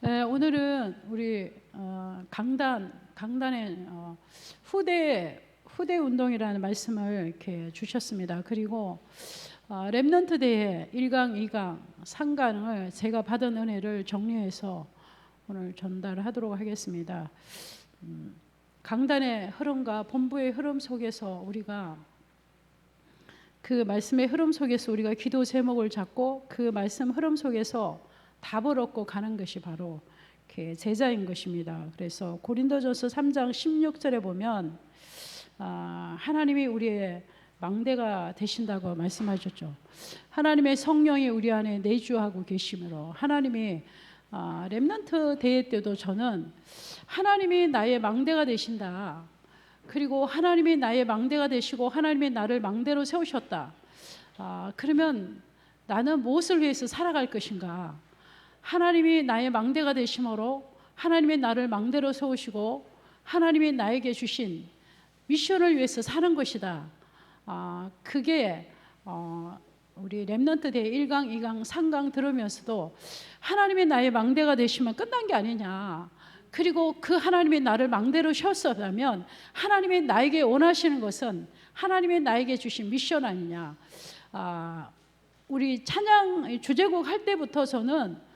오늘은 우리 강단의 후대 운동이라는 말씀을 이렇게 주셨습니다. 그리고 렘넌트 대회 1강, 2강, 3강을 제가 받은 은혜를 정리해서 오늘 전달하도록 하겠습니다. 강단의 흐름과 본부의 흐름 속에서 우리가 그 말씀의 흐름 속에서 우리가 기도 제목을 잡고 그 말씀 흐름 속에서 답을 얻고 가는 것이 바로 이렇게 제자인 것입니다. 그래서 고린도전서 3장 16절에 보면 하나님이 우리의 망대가 되신다고 말씀하셨죠. 하나님의 성령이 우리 안에 내주하고 계시므로 하나님이 렘넌트 대회 때도 저는 하나님이 나의 망대가 되신다. 그리고 하나님이 나의 망대가 되시고 하나님이 나를 망대로 세우셨다. 그러면 나는 무엇을 위해서 살아갈 것인가? 하나님이 나의 망대가 되심으로 하나님이 나를 망대로 세우시고 하나님이 나에게 주신 미션을 위해서 사는 것이다. 그게 우리 렘넌트 대회 1강, 2강, 3강 들으면서도 하나님이 나의 망대가 되시면 끝난 게 아니냐. 그리고 그 하나님이 나를 망대로 세웠다면 하나님이 나에게 원하시는 것은 하나님이 나에게 주신 미션 아니냐. 우리 찬양 주제곡 할 때부터 저는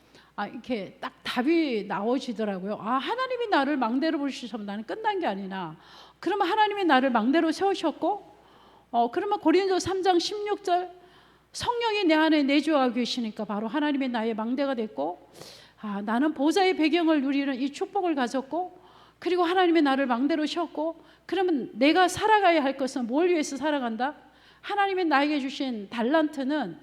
이렇게 딱 답이 나오시더라고요. 하나님이 나를 망대로 부르시면 나는 끝난 게 아니나. 그러면 하나님이 나를 망대로 세우셨고, 그러면 고린도서 3장 16절 성령이 내 안에 내주하고 계시니까 바로 하나님이 나의 망대가 됐고, 나는 보좌의 배경을 누리는 이 축복을 가졌고, 그리고 하나님이 나를 망대로 세웠고, 그러면 내가 살아가야 할 것은 뭘 위해서 살아간다? 하나님이 나에게 주신 달란트는,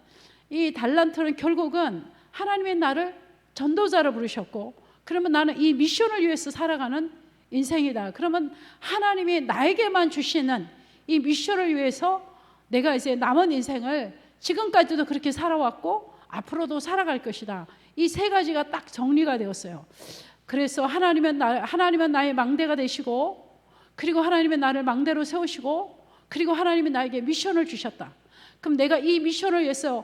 이 달란트는 결국은 하나님이 나를 전도자로 부르셨고, 그러면 나는 이 미션을 위해서 살아가는 인생이다. 그러면 하나님이 나에게만 주시는 이 미션을 위해서 내가 이제 남은 인생을 지금까지도 그렇게 살아왔고 앞으로도 살아갈 것이다. 이 세 가지가 딱 정리가 되었어요. 그래서 하나님은 나의 망대가 되시고, 그리고 하나님은 나를 망대로 세우시고, 그리고 하나님이 나에게 미션을 주셨다. 그럼 내가 이 미션을 위해서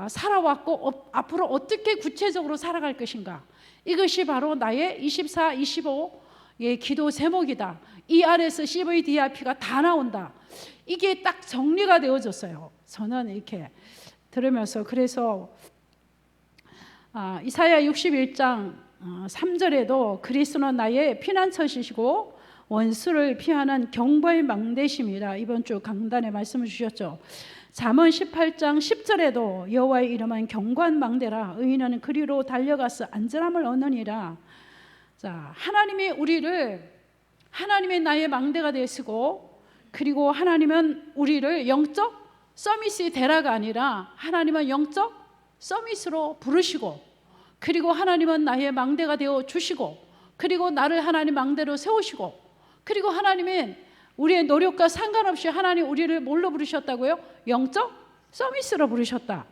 살아왔고 앞으로 어떻게 구체적으로 살아갈 것인가? 이것이 바로 나의 24, 25의 기도 제목이다. 이 안에서 CVDIP가 다 나온다. 이게 딱 정리가 되어졌어요. 저는 이렇게 들으면서. 그래서 이사야 61장 3절에도 그리스도는 나의 피난처시고 원수를 피하는 경보의 망대심이라 이번 주 강단에 말씀을 주셨죠. 잠언 18장 10절에도 여호와의 이름은 경고한 망대라 의인은 그리로 달려가서 안전함을 얻느니라. 자, 하나님이 나의 망대가 되시고, 그리고 하나님은 우리를 영적 서밋이 되라가 아니라 하나님은 영적 서밋으로 부르시고, 그리고 하나님은 나의 망대가 되어 주시고, 그리고 나를 하나님 망대로 세우시고, 그리고 하나님은 우리의 노력과 상관없이 하나님 우리를 뭘로 부르셨다고요? 영적 서밋으로 부르셨다.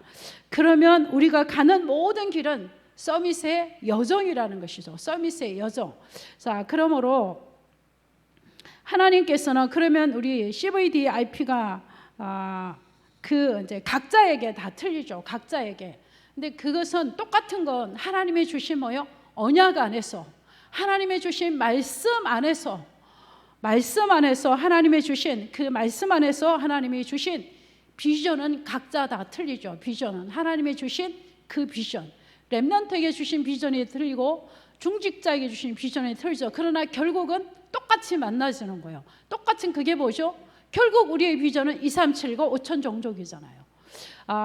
그러면 우리가 가는 모든 길은 서밋의 여정이라는 것이죠. 서밋의 여정. 자, 그러므로 하나님께서는 그러면 우리 CVDIP가 이제 각자에게 다 틀리죠. 각자에게. 근데 그것은 똑같은 건 하나님의 주신 뭐요? 언약 안에서, 하나님의 주신 말씀 안에서 하나님의 주신 그 말씀 안에서 하나님이 주신 비전은 각자 다 틀리죠. 비전은 하나님의 주신 그 비전, 렘넌트에게 주신 비전이 틀리고 중직자에게 주신 비전이 틀리죠. 그러나 결국은 똑같이 만나지는 거예요. 똑같은 그게 뭐죠? 결국 우리의 비전은 2, 3, 7고 5천 종족이잖아요.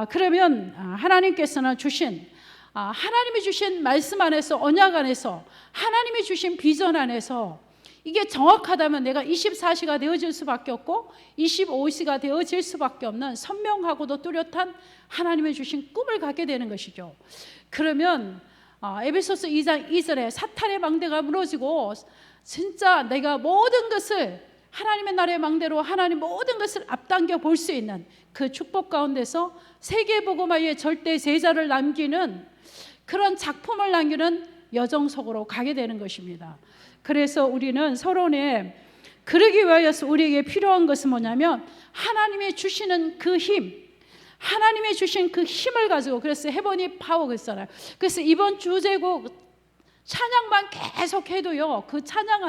그러면 하나님께서는 주신 하나님이 주신 말씀 안에서, 언약 안에서, 하나님이 주신 비전 안에서 이게 정확하다면 내가 24시가 되어질 수밖에 없고 25시가 되어질 수밖에 없는 선명하고도 뚜렷한 하나님의 주신 꿈을 갖게 되는 것이죠. 그러면 에베소서 2장 2절에 사탄의 망대가 무너지고 진짜 내가 모든 것을 하나님의 나라의 망대로 하나님 모든 것을 앞당겨 볼 수 있는 그 축복 가운데서 세계복음화의 절대 제자를 남기는 그런 작품을 남기는 여정 속으로 가게 되는 것입니다. 그래서 우리는 서론에 그러기 위하여서 우리에게 필요한 것은 뭐냐면 하나님이 주시는 그 힘, 하나님이 주신 그 힘을 가지고, 그래서 헤버니 파워 그랬잖아요. 그래서 이번 주제곡 찬양만 계속 해도요, 그 찬양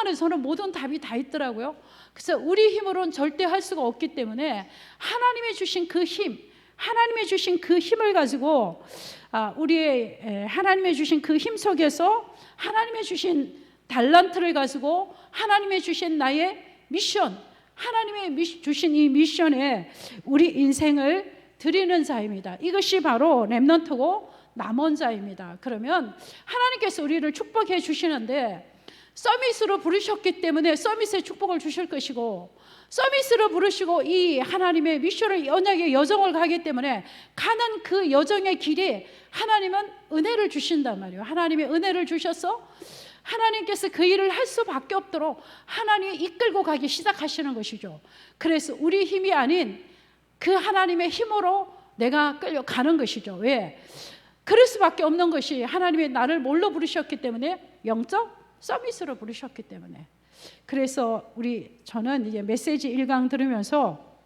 안에서는 모든 답이 다 있더라고요. 그래서 우리 힘으로는 절대 할 수가 없기 때문에 하나님이 주신 그 힘, 하나님이 주신 그 힘을 가지고 하나님이 주신 그 힘 속에서 하나님이 주신 달란트를 가지고 하나님이 주신 나의 미션, 하나님의 주신 이 미션에 우리 인생을 드리는 자입니다. 이것이 바로 렘넌트고 남은 자입니다. 그러면 하나님께서 우리를 축복해 주시는데 서밋으로 부르셨기 때문에 서밋의 축복을 주실 것이고, 서밋으로 부르시고 이 하나님의 미션을, 언약의 여정을 가기 때문에 가는 그 여정의 길에 하나님은 은혜를 주신단 말이에요. 하나님의 은혜를 주셔서 하나님께서 그 일을 할 수밖에 없도록 하나님이 이끌고 가기 시작하시는 것이죠. 그래서 우리 힘이 아닌 그 하나님의 힘으로 내가 끌려가는 것이죠. 왜? 그럴 수밖에 없는 것이 하나님이 나를 뭘로 부르셨기 때문에, 영적 서밋으로 부르셨기 때문에. 그래서 저는 이제 메시지 1강 들으면서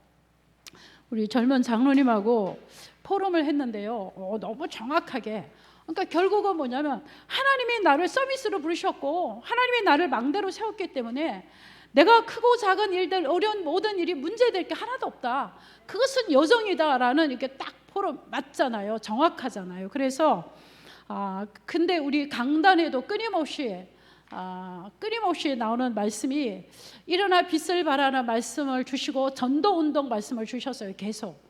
우리 젊은 장로님하고 포럼을 했는데요. 너무 정확하게, 그러니까 결국은 뭐냐면 하나님이 나를 서밋으로 부르셨고 하나님이 나를 망대로 세웠기 때문에 내가 크고 작은 일들, 어려운 모든 일이 문제될 게 하나도 없다. 그것은 여정이다라는, 이렇게 딱 포럼 맞잖아요. 정확하잖아요. 그래서 근데 우리 강단에도 끊임없이 나오는 말씀이, 일어나 빛을 발하는 말씀을 주시고 전도운동 말씀을 주셨어요. 계속.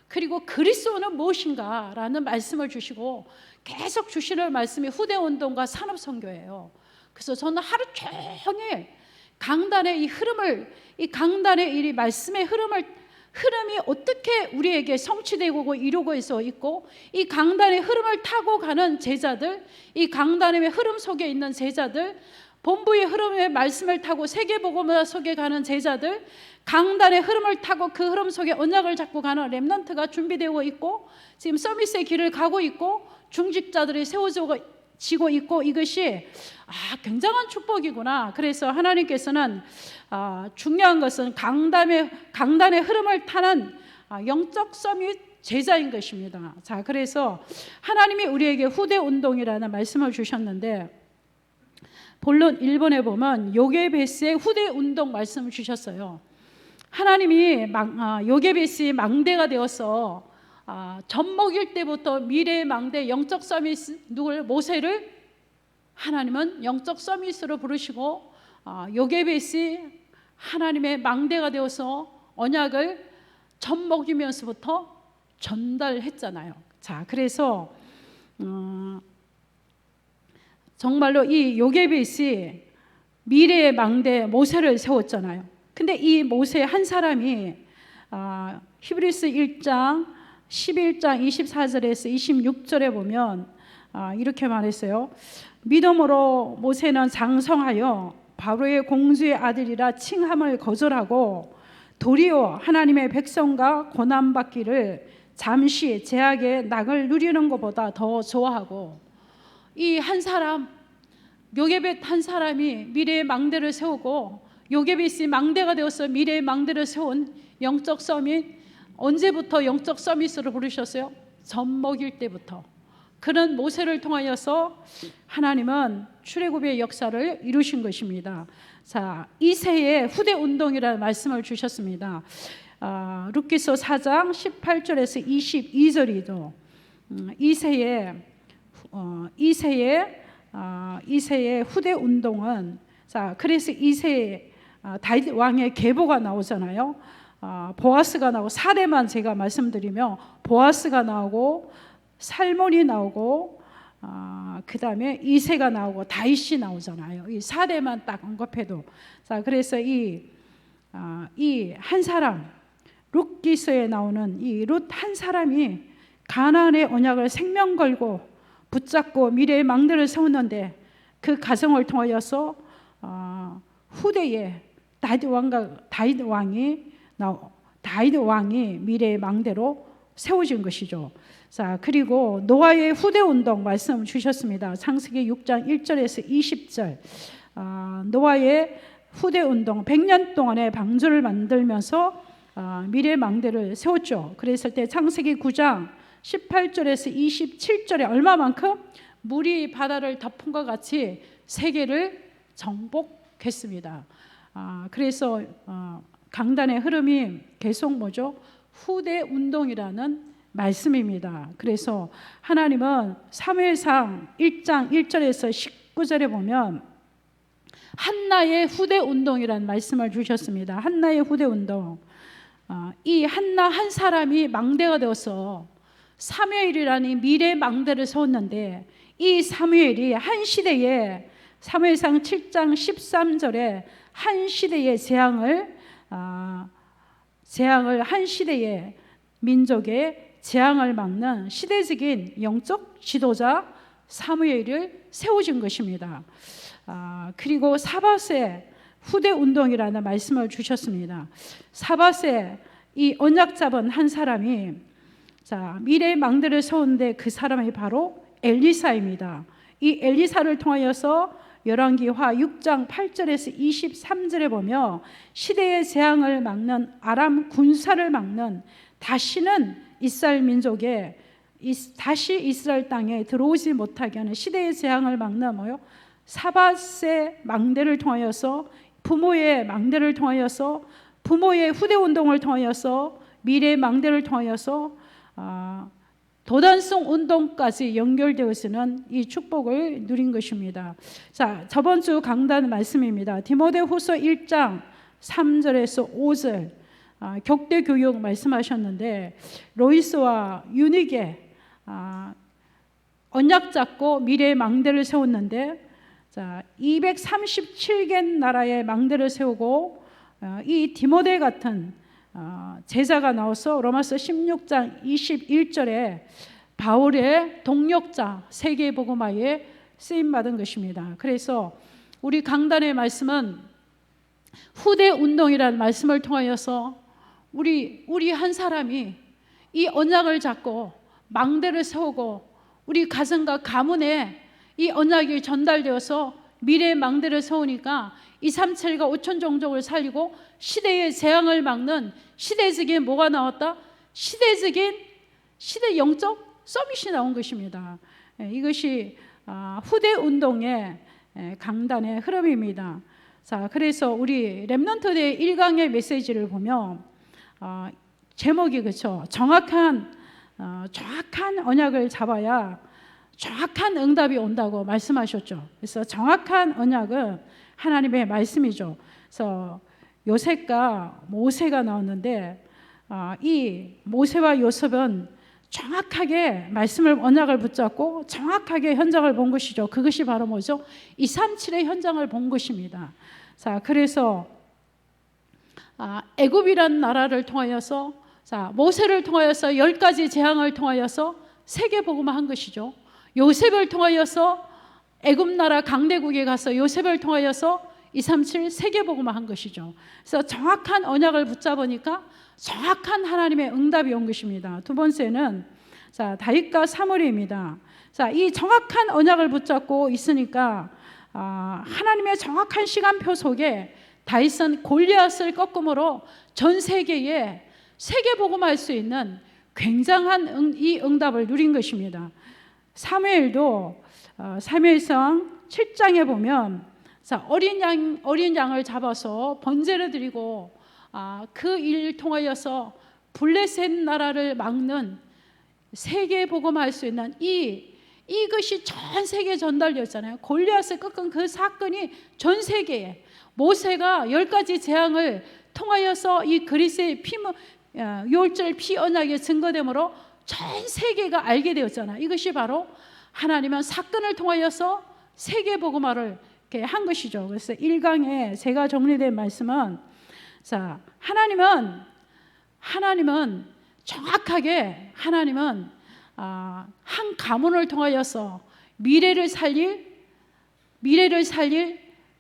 그리고 그리스도는 무엇인가 라는 말씀을 주시고 계속 주시는 말씀이 후대운동과 산업선교예요. 그래서 저는 하루 종일 강단의 이 흐름을, 이 강단의 이 말씀의 흐름이 어떻게 우리에게 성취되고 이루고 있고, 이 강단의 흐름을 타고 가는 제자들, 이 강단의 흐름 속에 있는 제자들, 본부의 흐름의 말씀을 타고 세계복음화 속에 가는 제자들, 강단의 흐름을 타고 그 흐름 속에 언약을 잡고 가는 렘넌트가 준비되고 있고, 지금 서밋의 길을 가고 있고, 중직자들이 세워지고 있고, 이것이 굉장한 축복이구나. 그래서 하나님께서는 중요한 것은 강단의 흐름을 타는 영적 서밋 제자인 것입니다. 자, 그래서 하나님이 우리에게 후대운동이라는 말씀을 주셨는데, 본론 1번에 보면 요게베스의 후대운동 말씀을 주셨어요. 하나님이 요게베스의 망대가 되어서 젖먹일 때부터 미래의 망대, 영적 서밋, 모세를 하나님은 영적 서밋으로 부르시고 요게베스 하나님의 망대가 되어서 언약을 젖먹이면서부터 전달했잖아요. 자, 그래서 정말로 이 요게베스 미래의 망대 모세를 세웠잖아요. 근데 이 모세 한 사람이 히브리서 1장 11장 24절에서 26절에 보면 이렇게 말했어요. 믿음으로 모세는 장성하여 바로의 공주의 아들이라 칭함을 거절하고 도리어 하나님의 백성과 고난받기를 잠시 제약의 낙을 누리는 것보다 더 좋아하고, 이 한 사람, 요게벳 한 사람이 미래의 망대를 세우고, 요게벳이 망대가 되어서 미래의 망대를 세운 영적 서밋, 언제부터 영적 서밋으로 부르셨어요? 젖먹일 때부터. 그런 모세를 통하여서 하나님은 출애굽의 역사를 이루신 것입니다. 자, 이세의 후대운동이라는 말씀을 주셨습니다. 룻기서 4장 18절에서 22절이죠. 이세의 후대운동은, 자, 그래서 이세 다윗 왕의 계보가 나오잖아요. 보아스가 나오고, 4대만 제가 말씀드리면 보아스가 나오고 살몬이 나오고 그 다음에 이세가 나오고 다윗이 나오잖아요. 이 4대만 딱 언급해도. 자, 그래서 이 한 사람, 룻기서에 나오는 이 룻 한 사람이 가나안의 언약을 생명 걸고 붙잡고 미래의 망대를 세웠는데, 그 가정을 통하여서 후대에 다윗 왕이 미래의 망대로 세워진 것이죠. 자, 그리고 노아의 후대운동 말씀 주셨습니다. 창세기 6장 1절에서 20절. 노아의 후대운동, 100년 동안의 방주를 만들면서 미래의 망대를 세웠죠. 그랬을 때 창세기 9장 18절에서 27절에 얼마만큼? 물이 바다를 덮은 것 같이 세계를 정복했습니다. 그래서 강단의 흐름이 계속 뭐죠? 후대 운동이라는 말씀입니다. 그래서 하나님은 사무엘상 1장 1절에서 19절에 보면 한나의 후대 운동이라는 말씀을 주셨습니다. 한나의 후대 운동. 이 한나 한 사람이 망대가 되어서 사무엘이라는 미래 망대를 세웠는데, 이 사무엘이 한 시대에 사무엘상 7장 13절에 한 시대의 재앙을 한 시대의 민족의 재앙을 막는 시대적인 영적 지도자 사무엘을 세우신 것입니다. 그리고 사밧의 후대 운동이라는 말씀을 주셨습니다. 사밧의 이 언약 잡은 한 사람이 미래의 망대를 세우는데 그 사람이 바로 엘리사입니다. 이 엘리사를 통하여서 열왕기하 6장 8절에서 23절에 보며 시대의 재앙을 막는 아람 군사를 막는, 다시는 이스라엘 민족에 다시 이스라엘 땅에 들어오지 못하게 하는 시대의 재앙을 막는 사밧의 망대를 통하여서, 부모의 망대를 통하여서, 부모의 후대 운동을 통하여서, 미래의 망대를 통하여서 도단성 운동까지 연결되어서는 이 축복을 누린 것입니다. 저번 주 강단 말씀입니다. 디모데후서 1장 3절에서 5절 격대 교육 말씀하셨는데, 로이스와 유니게 언약 잡고 미래의 망대를 세웠는데 237개 나라의 망대를 세우고 이 디모데 같은 제자가 나와서 로마서 16장 21절에 바울의 동력자 세계복음화에 쓰임받은 것입니다. 그래서 우리 강단의 말씀은 후대 운동이라는 말씀을 통하여서 우리 한 사람이 이 언약을 잡고 망대를 세우고 우리 가정과 가문에 이 언약이 전달되어서 미래의 망대를 세우니까 237과 5천 종족을 살리고 시대의 재앙을 막는 시대적인 뭐가 나왔다? 시대 영적 서밋이 나온 것입니다. 이것이 후대 운동의 강단의 흐름입니다. 그래서 우리 렘넌트의 1강의 메시지를 보면 제목이 그렇죠. 정확한 언약을 잡아야 정확한 응답이 온다고 말씀하셨죠. 그래서 정확한 언약은 하나님의 말씀이죠. 그래서 요셉과 모세가 나왔는데 이 모세와 요셉은 정확하게 말씀을, 언약을 붙잡고 정확하게 현장을 본 것이죠. 그것이 바로 뭐죠? 237의 현장을 본 것입니다. 그래서 애굽이라는 나라를 통하여서, 모세를 통하여서 10가지 재앙을 통하여서 세계복음화한 것이죠. 요셉을 통하여서 애굽 나라 강대국에 가서 요셉을 통하여서 237 세계복음화한 것이죠. 그래서 정확한 언약을 붙잡으니까 정확한 하나님의 응답이 온 것입니다. 두 번째는 다윗과 사무엘입니다. 이 정확한 언약을 붙잡고 있으니까 하나님의 정확한 시간표 속에 다윗은 골리앗을 꺾음으로 전 세계에 세계복음화할 수 있는 굉장한 이 응답을 누린 것입니다. 사무엘도 사무엘상 7장에 보면 어린 양을 잡아서 번제를 드리고 그 일을 통하여서 블레셋 나라를 막는 세계복음화할 수 있는 이것이 전 세계에 전달되었잖아요. 골리앗을 꺾은 그 사건이 전 세계에, 모세가 10가지 재앙을 통하여서 이 그리스의 유월절 피 언약의 증거됨으로 전 세계가 알게 되었잖아요. 이것이 바로 하나님은 사건을 통하여서 세계복음화를 이렇게 한 것이죠. 그래서 1강에 제가 정리된 말씀은, 하나님은 정확하게 한 가문을 통하여서 미래를 살릴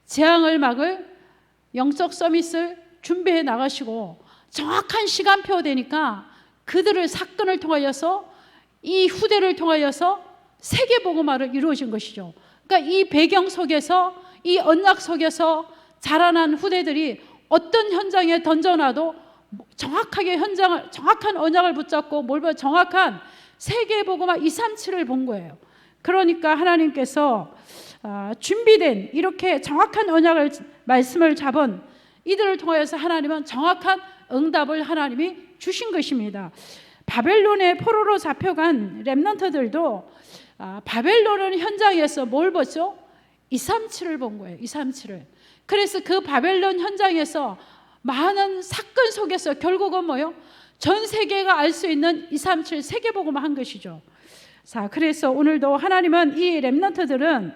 재앙을 막을 영적 서밋을 준비해 나가시고, 정확한 시간표 되니까 그들을 사건을 통하여서 이 후대를 통하여서 세계복음화를 이루어진 것이죠. 그러니까 이 배경 속에서, 이 언약 속에서 자라난 후대들이 어떤 현장에 던져놔도 정확한 언약을 붙잡고 정확한 세계복음화 237을 본 거예요. 그러니까 하나님께서 준비된 이렇게 정확한 언약을 말씀을 잡은 이들을 통해서 하나님은 정확한 응답을 하나님이 주신 것입니다. 바벨론의 포로로 잡혀간 렘넌트들도 바벨론 현장에서 뭘 보죠? 237을 본 거예요. 237을. 그래서 그 바벨론 현장에서 많은 사건 속에서 결국은 뭐요? 전 세계가 알 수 있는 237 세계복음을 한 것이죠. 자, 그래서 오늘도 하나님은 이 렘넌트들은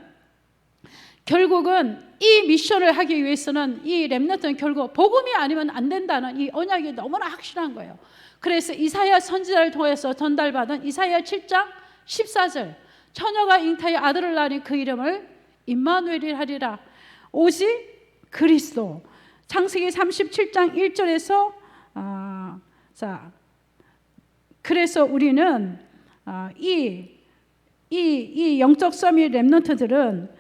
결국은 이 미션을 하기 위해서는 이 렘넌트는 결국 복음이 아니면 안 된다는 이 언약이 너무나 확실한 거예요. 그래서 이사야 선지자를 통해서 전달받은 이사야 7장 14절 처녀가 잉타의 아들을 낳으니 그 이름을 임마누엘이라 하리라. 오직 그리스도. 창세기 37장 1절에서 그래서 우리는 이 영적 서밋 렘넌트들은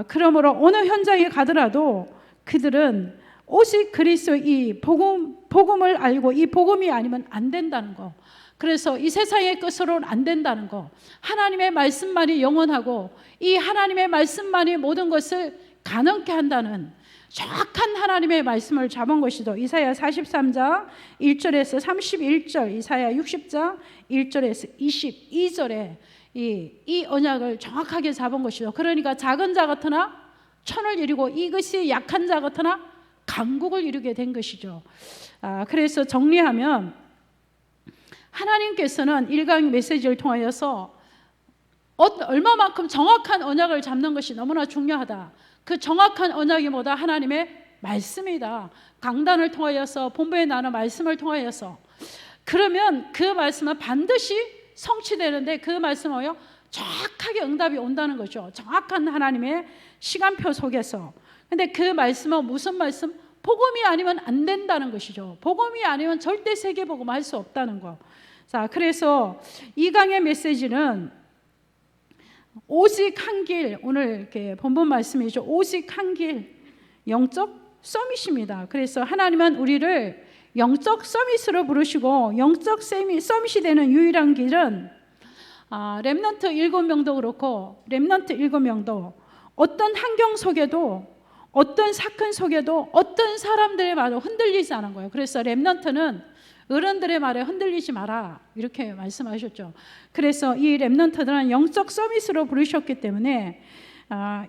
그러므로 어느 현장에 가더라도 그들은 오직 그리스도 이 복음을 알고 이 복음이 아니면 안 된다는 거. 그래서 이 세상의 것으로는 안 된다는 거. 하나님의 말씀만이 영원하고 이 하나님의 말씀만이 모든 것을 가능케 한다는 정확한 하나님의 말씀을 잡은 것이죠. 이사야 43장 1절에서 31절, 이사야 60장 1절에서 22절에 이 언약을 정확하게 잡은 것이죠. 그러니까 작은 자 같으나 천을 이루고 이것이 약한 자 같으나 강국을 이루게 된 것이죠. 그래서 정리하면 하나님께서는 1강 메시지를 통하여서 얼마만큼 정확한 언약을 잡는 것이 너무나 중요하다. 그 정확한 언약이 뭐다? 하나님의 말씀이다. 강단을 통하여서 본부에 나는 말씀을 통하여서 그러면 그 말씀은 반드시 성취되는데 그 말씀은요 정확하게 응답이 온다는 거죠. 정확한 하나님의 시간표 속에서. 근데 그 말씀은 무슨 말씀? 복음이 아니면 안 된다는 것이죠. 복음이 아니면 절대 세계복음 할 수 없다는 거. 자, 그래서 이 강의 메시지는 오직 한 길, 오늘 이렇게 본문 말씀이죠. 오직 한 길, 영적 서밋입니다. 그래서 하나님은 우리를 영적 서밋으로 부르시고 영적 서밋이 되는 유일한 길은 렘넌트 7명도 그렇고 렘넌트 7명도 어떤 환경 속에도 어떤 사건 속에도 어떤 사람들의 말에 흔들리지 않은 거예요. 그래서 렘넌트는 어른들의 말에 흔들리지 마라 이렇게 말씀하셨죠. 그래서 이 렘넌트들은 영적 서밋으로 부르셨기 때문에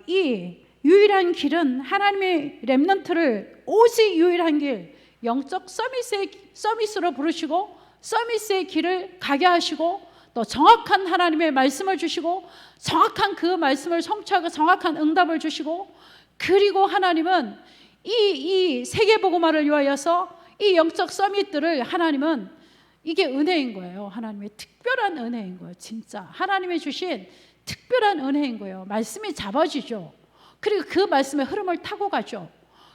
이 유일한 길은 하나님의 렘넌트를 오직 유일한 길 영적 서밋으로 부르시고 서밋의 길을 가게 하시고 또 정확한 하나님의 말씀을 주시고 정확한 그 말씀을 성취하고 정확한 응답을 주시고 그리고 하나님은 이 세계복음화를 위하여서 이 영적 서밋들을 하나님은 이게 은혜인 거예요. 하나님의 특별한 은혜인 거예요. 진짜 하나님이 주신 특별한 은혜인 거예요. 말씀이 잡아지죠. 그리고 그 말씀의 흐름을 타고 가죠.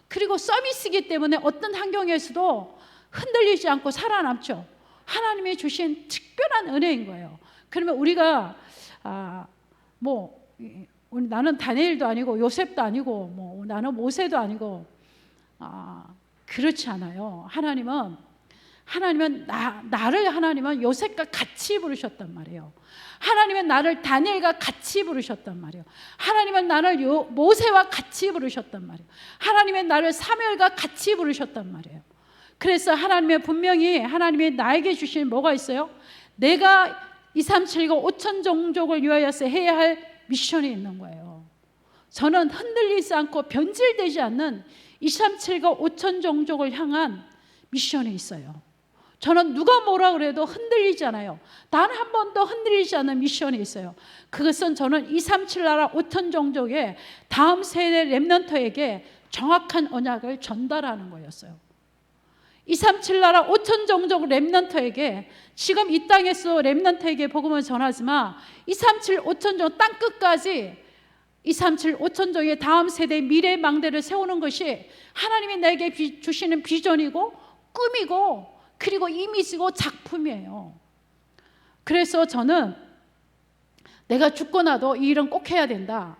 그리고 서밋이기 때문에 어떤 환경에서도 흔들리지 않고 살아남죠. 하나님이 주신 특별한 은혜인 거예요. 그러면 우리가 나는 다니엘도 아니고 요셉도 아니고 나는 모세도 아니고 그렇지 않아요. 하나님은 나를 하나님은 요셉과 같이 부르셨단 말이에요. 하나님은 나를 다니엘과 같이 부르셨단 말이에요. 하나님은 나를 모세와 같이 부르셨단 말이에요. 하나님은 나를 사무엘과 같이 부르셨단 말이에요. 그래서 분명히 하나님이 나에게 주신 뭐가 있어요? 내가 237과 5천 종족을 위하여서 해야 할 미션이 있는 거예요. 저는 흔들리지 않고 변질되지 않는 237과 5천 종족을 향한 미션이 있어요. 저는 누가 뭐라 그래도 흔들리지 않아요. 단 한 번도 흔들리지 않는 미션이 있어요. 그것은 저는 237 나라 5천 종족의 다음 세대 렘넌트에게 정확한 언약을 전달하는 거였어요. 237 나라 5천 종족 렘넌트에게 지금 이 땅에서 렘넌트에게 복음을 전하지만 237 5천 종족 땅 끝까지 237 5천 종의 다음 세대 미래 망대를 세우는 것이 하나님이 내게 주시는 비전이고 꿈이고 그리고 이미지고 작품이에요. 그래서 저는 내가 죽고 나도 이 일은 꼭 해야 된다.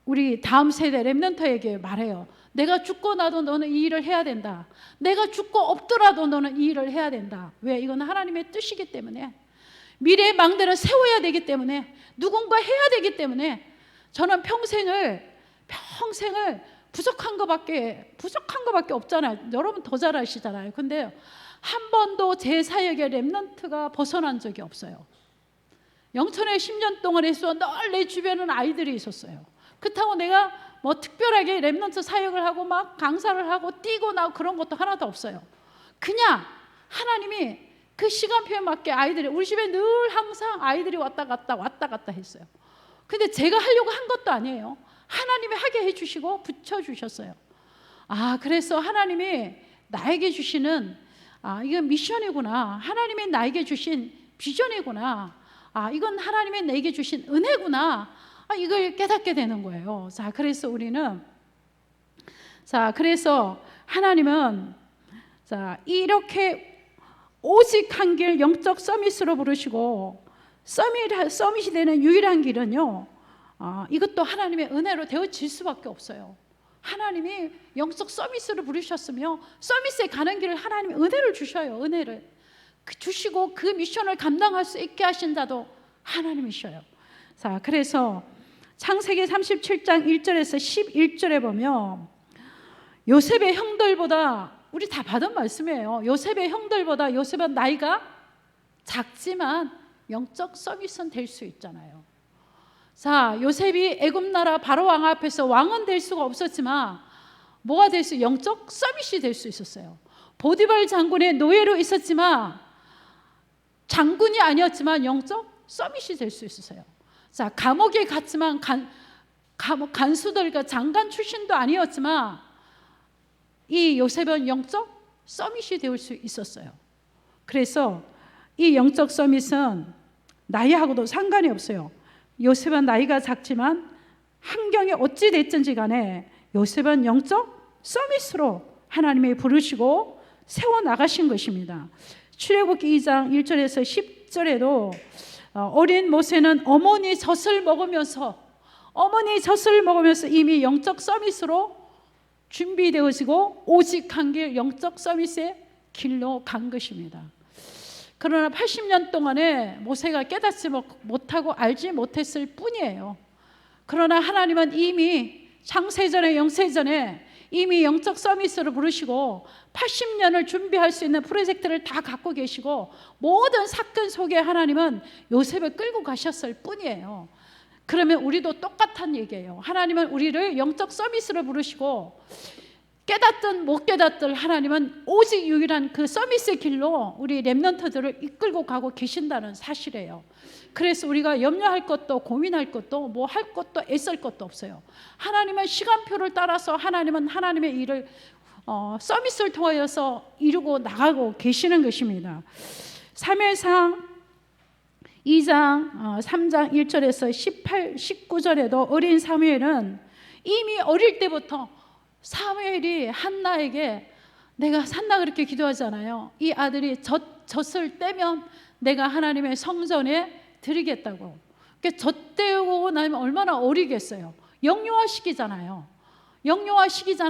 우리 다음 세대 렘넌트에게 말해요. 내가 죽고 나도 너는 이 일을 해야 된다. 내가 죽고 없더라도 너는 이 일을 해야 된다. 왜? 이건 하나님의 뜻이기 때문에. 미래의 망대는 세워야 되기 때문에, 누군가 해야 되기 때문에 저는 평생을 부족한 거밖에 없잖아요. 여러분 더 잘 아시잖아요. 근데 한 번도 제 사역의 렘넌트가 벗어난 적이 없어요. 영천에 10년 동안 해서 늘 내 주변은 아이들이 있었어요. 그렇다고 내가 뭐 특별하게 렘넌트 사역을 하고 막 강사를 하고 뛰고 나고 그런 것도 하나도 없어요. 그냥 하나님이 그 시간표에 맞게 아이들이, 우리 집에 늘 항상 아이들이 왔다 갔다 했어요. 근데 제가 하려고 한 것도 아니에요. 하나님이 하게 해주시고 붙여주셨어요. 그래서 하나님이 나에게 주시는, 이건 미션이구나, 하나님이 나에게 주신 비전이구나, 이건 하나님이 내게 주신 은혜구나, 이걸 깨닫게 되는 거예요. 그래서 하나님은 이렇게 오직 한 길 영적 서밋으로 부르시고, 서밋이 되는 유일한 길은요, 이것도 하나님의 은혜로 되어질 수밖에 없어요. 하나님이 영적 서밋으로 부르셨으며 서밋에 가는 길을 하나님이 은혜를 주셔요. 은혜를 주시고 그 미션을 감당할 수 있게 하신 자도 하나님이셔요. 그래서 창세기 37장 1절에서 11절에 보면 요셉의 형들보다, 우리 다 받은 말씀이에요. 요셉의 형들보다 요셉은 나이가 작지만 영적 서밋은 될 수 있잖아요. 요셉이 애굽나라 바로 왕 앞에서 왕은 될 수가 없었지만 뭐가 될 수, 영적 서밋이 될 수 있었어요. 보디발 장군의 노예로 있었지만, 장군이 아니었지만 영적 서밋이 될 수 있었어요. 감옥에 갔지만 간수들과 장관 출신도 아니었지만 이 요셉은 영적 서밋이 될 수 있었어요. 그래서 이 영적 서밋은 나이하고도 상관이 없어요. 요셉은 나이가 작지만 환경이 어찌 됐든지 간에 요셉은 영적 서밋으로 하나님이 부르시고 세워나가신 것입니다. 출애굽기 2장 1절에서 10절에도 어린 모세는 어머니 젖을 먹으면서 이미 영적 서밋으로 준비되어지고 오직 한 길 영적 서밋의 길로 간 것입니다. 그러나 80년 동안에 모세가 깨닫지 못하고 알지 못했을 뿐이에요. 그러나 하나님은 이미 창세전에 영세전에 이미 영적 서밋으로 부르시고 80년을 준비할 수 있는 프로젝트를 다 갖고 계시고 모든 사건 속에 하나님은 요셉을 끌고 가셨을 뿐이에요. 그러면 우리도 똑같은 얘기예요. 하나님은 우리를 영적 서밋으로 부르시고 깨닫든 못 깨닫든 하나님은 오직 유일한 그 서밋의 길로 우리 렘넌트들을 이끌고 가고 계신다는 사실이에요. 그래서 우리가 염려할 것도 고민할 것도 뭐 할 것도 애쓸 것도 없어요. 하나님은 시간표를 따라서 하나님은 하나님의 일을 서밋을 통하여서 이루고 나가고 계시는 것입니다. 사무엘상 2장 3장 1절에서 18, 19절에도 어린 사무엘은 이미 어릴 때부터 사무엘이 한나에게, 내가 한나가 그렇게 기도하잖아요. 이 아들이 젖을 떼면 내가 하나님의 성전에 드리겠다고. 그러니까 젖 떼고 나면 얼마나 어리겠어요. 영유아 시기잖아요.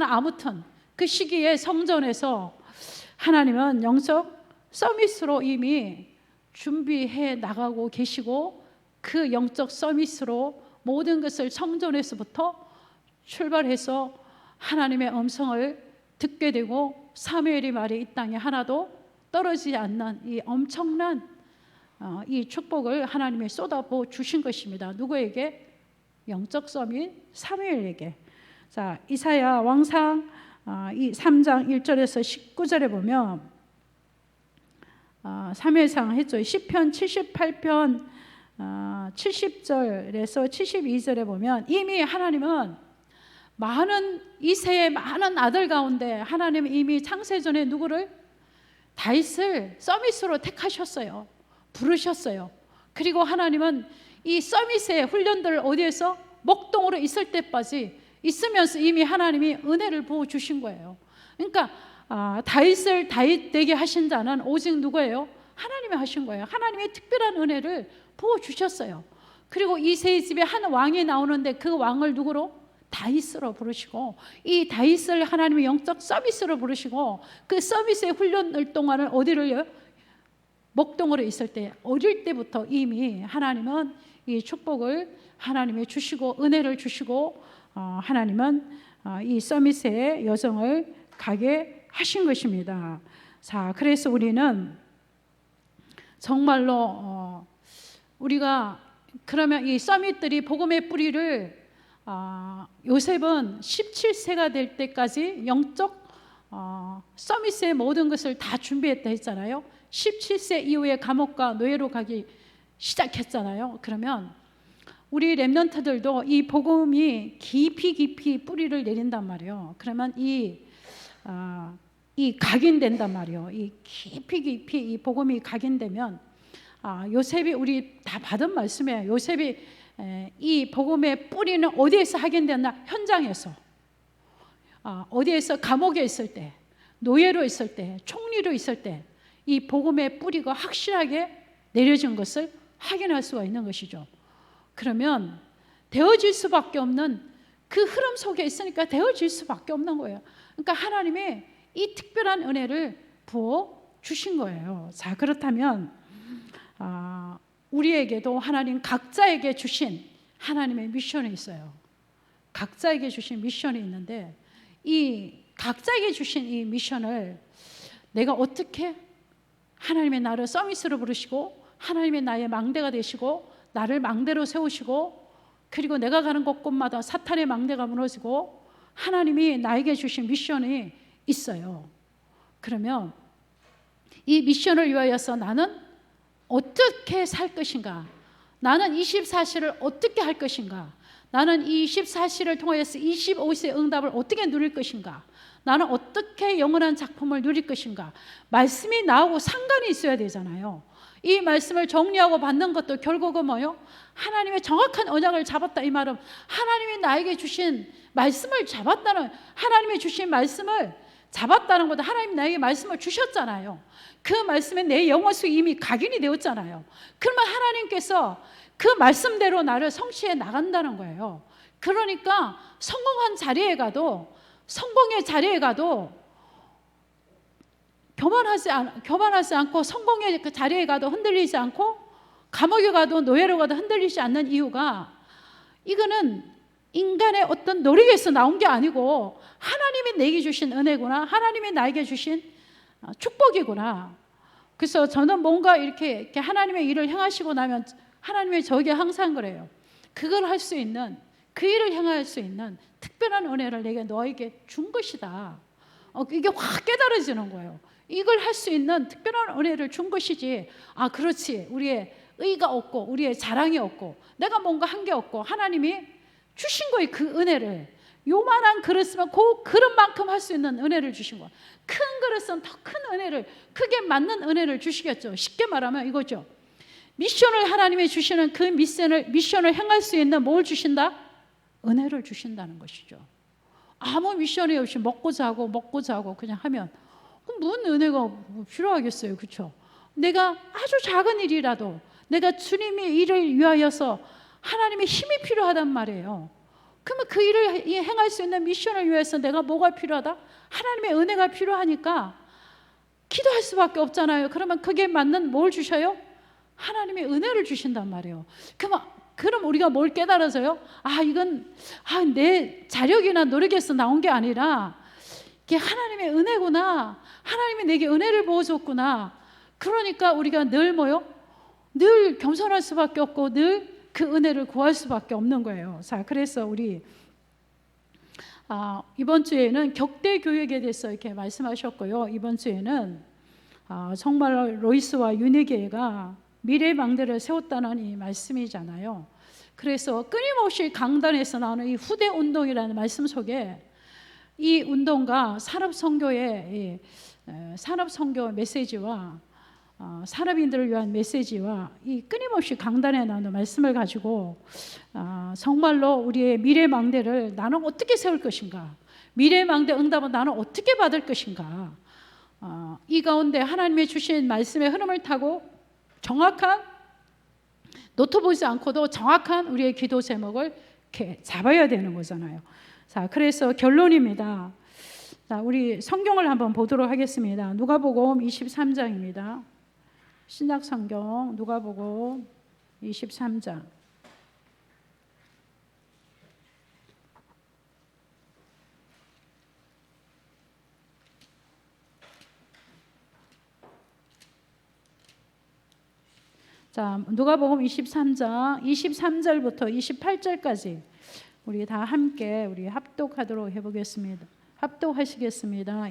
아무튼 그 시기에 성전에서 하나님은 영적 서밋으로 이미 준비해 나가고 계시고 그 영적 서밋으로 모든 것을 성전에서부터 출발해서 하나님의 음성을 듣게 되고 사무엘의 말이 이 땅에 하나도 떨어지지 않는 이 엄청난 이 축복을 하나님이 쏟아부어 주신 것입니다. 누구에게? 영적 서밋 사무엘에게. 이사야 왕상 이 3장 1절에서 19절에 보면 사무엘상 했죠. 시편 78편 70절에서 72절에 보면 이미 하나님은 이세의 많은 아들 가운데 하나님은 이미 창세전에 누구를? 다윗을 서밋으로 택하셨어요. 부르셨어요. 그리고 하나님은 이 서밋의 훈련들을 어디에서? 목동으로 있을 때까지 있으면서 이미 하나님이 은혜를 부어주신 거예요. 그러니까 다윗을 다윗 되게 하신 자는 오직 누구예요? 하나님이 하신 거예요. 하나님의 특별한 은혜를 부어주셨어요. 그리고 이세의 집에 한 왕이 나오는데 그 왕을 누구로? 다윗으로 부르시고, 이 다윗을 하나님의 영적 서밋으로 부르시고 그 서밋의 훈련을 동안을 어디를요? 목동으로 있을 때 어릴 때부터 이미 하나님은 이 축복을 하나님이 주시고 은혜를 주시고 하나님은 이 서밋의 여정을 가게 하신 것입니다. 자, 그래서 우리는 정말로 우리가 그러면 이 서밋들이 복음의 뿌리를 요셉은 17세가 될 때까지 영적 서밋의 모든 것을 다 준비했다 했잖아요. 17세 이후에 감옥과 노예로 가기 시작했잖아요. 그러면 우리 렘넌트들도 이 복음이 깊이 뿌리를 내린단 말이에요. 그러면 이 각인된단 말이에요. 이 깊이 이 복음이 각인되면 요셉이 우리 다 받은 말씀이에요. 요셉이 이 복음의 뿌리는 어디에서 확인됐나? 현장에서. 어디에서 감옥에 있을 때, 노예로 있을 때, 총리로 있을 때 이 복음의 뿌리가 확실하게 내려진 것을 확인할 수가 있는 것이죠. 그러면 되어질 수밖에 없는 그 흐름 속에 있으니까 되어질 수밖에 없는 거예요. 그러니까 하나님이 이 특별한 은혜를 부어 주신 거예요. 자, 그렇다면 우리에게도 하나님 각자에게 주신 하나님의 미션이 있어요. 각자에게 주신 미션이 있는데 이 각자에게 주신 이 미션을 내가 어떻게 하나님의 나를 서밋으로 부르시고 하나님의 나의 망대가 되시고 나를 망대로 세우시고 그리고 내가 가는 곳곳마다 사탄의 망대가 무너지고 하나님이 나에게 주신 미션이 있어요. 그러면 이 미션을 위하여서 나는 어떻게 살 것인가? 나는 24시를 어떻게 할 것인가? 나는 이 24시를 통하여서 25세의 응답을 어떻게 누릴 것인가? 나는 어떻게 영원한 작품을 누릴 것인가? 말씀이 나오고 상관이 있어야 되잖아요. 이 말씀을 정리하고 받는 것도 결국은 뭐요? 하나님의 정확한 언약을 잡았다. 이 말은 하나님이 나에게 주신 말씀을 잡았다는, 하나님이 주신 말씀을 잡았다는 것도 하나님이 나에게 말씀을 주셨잖아요. 그 말씀에 내 영혼 속에 이미 각인이 되었잖아요. 그러면 하나님께서 그 말씀대로 나를 성취해 나간다는 거예요. 그러니까 성공한 자리에 가도, 성공의 자리에 가도 교만하지 않고, 성공의 그 자리에 가도 흔들리지 않고, 감옥에 가도 노예로 가도 흔들리지 않는 이유가, 이거는 인간의 어떤 노력에서 나온 게 아니고 하나님이 내게 주신 은혜구나, 하나님이 나에게 주신 축복이구나. 그래서 저는 뭔가 이렇게 하나님의 일을 행하시고 나면 하나님의 저에게 항상 그래요. 그걸 할 수 있는, 그 일을 행할 수 있는 특별한 은혜를 내게 너에게 준 것이다. 이게 확 깨달아지는 거예요. 이걸 할 수 있는 특별한 은혜를 준 것이지. 그렇지. 우리의 의가 없고 우리의 자랑이 없고 내가 뭔가 한 게 없고 하나님이 주신 거예요. 그 은혜를. 요만한 그릇이면 그 그릇만큼 할 수 있는 은혜를 주신 거예요. 큰 그릇은 더 큰 은혜를, 크게 맞는 은혜를 주시겠죠. 쉽게 말하면 이거죠. 미션을 하나님이 주시는 그 미션을 행할 수 있는 뭘 주신다? 은혜를 주신다는 것이죠. 아무 미션이 없이 먹고 자고 그냥 하면 그럼 무슨 은혜가 필요하겠어요. 그렇죠? 내가 아주 작은 일이라도 내가 주님의 일을 위하여서 하나님의 힘이 필요하단 말이에요. 그러면 그 일을 행할 수 있는 미션을 위해서 내가 뭐가 필요하다? 하나님의 은혜가 필요하니까 기도할 수밖에 없잖아요. 그러면 그게 맞는 뭘 주셔요? 하나님의 은혜를 주신단 말이에요. 그럼 우리가 뭘 깨달아서요? 이건 내 자력이나 노력에서 나온 게 아니라 이게 하나님의 은혜구나. 하나님이 내게 은혜를 부어줬구나. 그러니까 우리가 늘 뭐요? 늘 겸손할 수밖에 없고 늘 그 은혜를 구할 수밖에 없는 거예요. 자, 그래서 우리 이번 주에는 격대 교육에 대해서 이렇게 말씀하셨고요. 이번 주에는 정말 로이스와 윤희계가 미래 망대를 세웠다는 이 말씀이잖아요. 그래서 끊임없이 강단에서 나오는 이 후대 운동이라는 말씀 속에 이 운동과 산업선교의 메시지와 산업인들을 위한 메시지와 이 끊임없이 강단에 나오는 말씀을 가지고 정말로 우리의 미래 망대를 나는 어떻게 세울 것인가, 미래 망대 응답은 나는 어떻게 받을 것인가, 이 가운데 하나님의 주신 말씀의 흐름을 타고 정확한, 놓쳐보지 않고도 정확한 우리의 기도 제목을 이렇게 잡아야 되는 거잖아요. 자, 그래서 결론입니다. 자, 우리 성경을 한번 보도록 하겠습니다. 누가복음 23장입니다. 신약성경 누가복음 23장. 자, 누가복음 23장 23절부터 28절까지 우리 다 함께 우리 합독하도록 해보겠습니다. 합독하시겠습니다.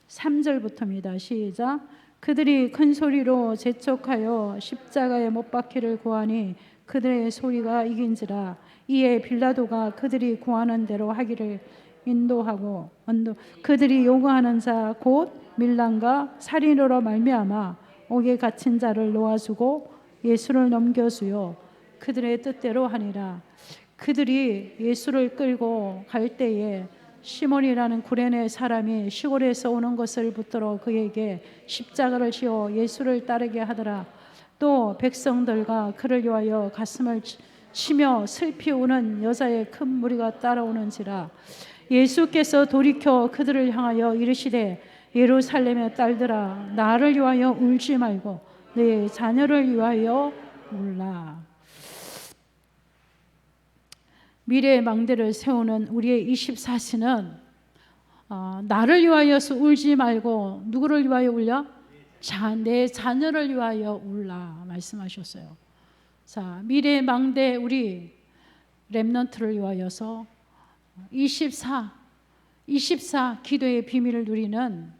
23절부터입니다. 시작. 그들이 큰 소리로 재촉하여 십자가에 못 박히를 구하니 그들의 소리가 이긴지라. 이에 빌라도가 그들이 구하는 대로 하기를 인도하고 그들이 요구하는 자 곧 밀란과 살인으로 말미암아 옥에 갇힌 자를 놓아주고 예수를 넘겨주어 그들의 뜻대로 하니라. 그들이 예수를 끌고 갈 때에 시몬이라는 구레네 사람이 시골에서 오는 것을 붙들어 그에게 십자가를 지어 예수를 따르게 하더라. 또 백성들과 그를 위하여 가슴을 치며 슬피 우는 여자의 큰 무리가 따라오는지라. 예수께서 돌이켜 그들을 향하여 이르시되 예루살렘의 딸들아 나를 위하여 울지 말고 내 자녀를 위하여 울라. 미래의 망대를 세우는 우리의 24시는 나를 위하여서 울지 말고 누구를 위하여 울려? 내 자녀를 위하여 울라 말씀하셨어요. 자, 미래의 망대 우리 렘넌트를 위하여서 24 기도의 비밀을 누리는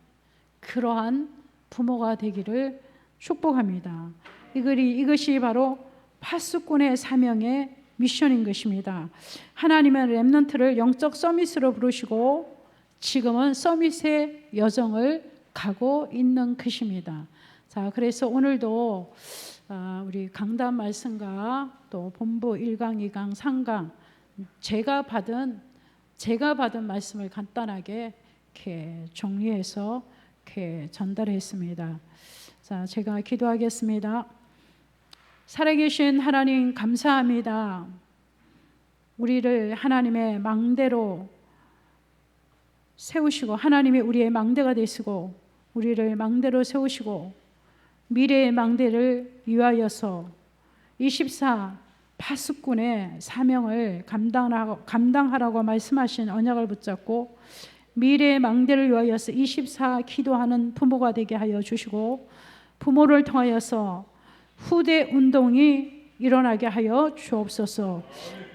그러한 부모가 되기를 축복합니다. 이것이 바로 파수꾼의 사명의 미션인 것입니다. 하나님은 렘넌트를 영적 서밋으로 부르시고 지금은 서밋의 여정을 가고 있는 것입니다. 자, 그래서 오늘도 우리 강단 말씀과 또 본부 1강, 2강, 3강 제가 받은 말씀을 간단하게 이렇게 정리해서 이렇게 전달했습니다. 자, 제가 기도하겠습니다. 살아계신 하나님 감사합니다. 우리를 하나님의 망대로 세우시고 하나님이 우리의 망대가 되시고 우리를 망대로 세우시고 미래의 망대를 위하여서 24 파수꾼의 사명을 감당하라고 말씀하신 언약을 붙잡고 미래의 망대를 위하여서 24 기도하는 부모가 되게 하여 주시고 부모를 통하여서 후대 운동이 일어나게 하여 주옵소서.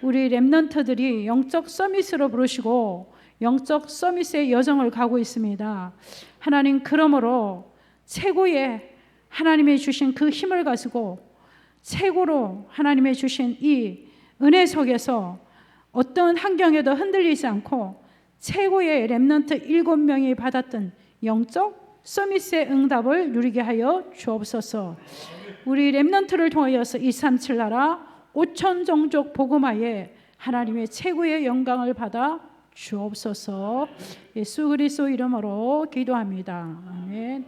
우리 렘넌트들이 영적 서밋으로 부르시고 영적 서밋의 여정을 가고 있습니다. 하나님, 그러므로 최고의 하나님의 주신 그 힘을 가지고 최고로 하나님의 주신 이 은혜 속에서 어떤 환경에도 흔들리지 않고 최고의 렘넌트 7명이 받았던 영적 서밋의 응답을 누리게 하여 주옵소서. 우리 렘넌트를 통하여서 237 나라 5천 종족 복음화에 하나님의 최고의 영광을 받아 주옵소서. 예수 그리스도 이름으로 기도합니다. 아멘.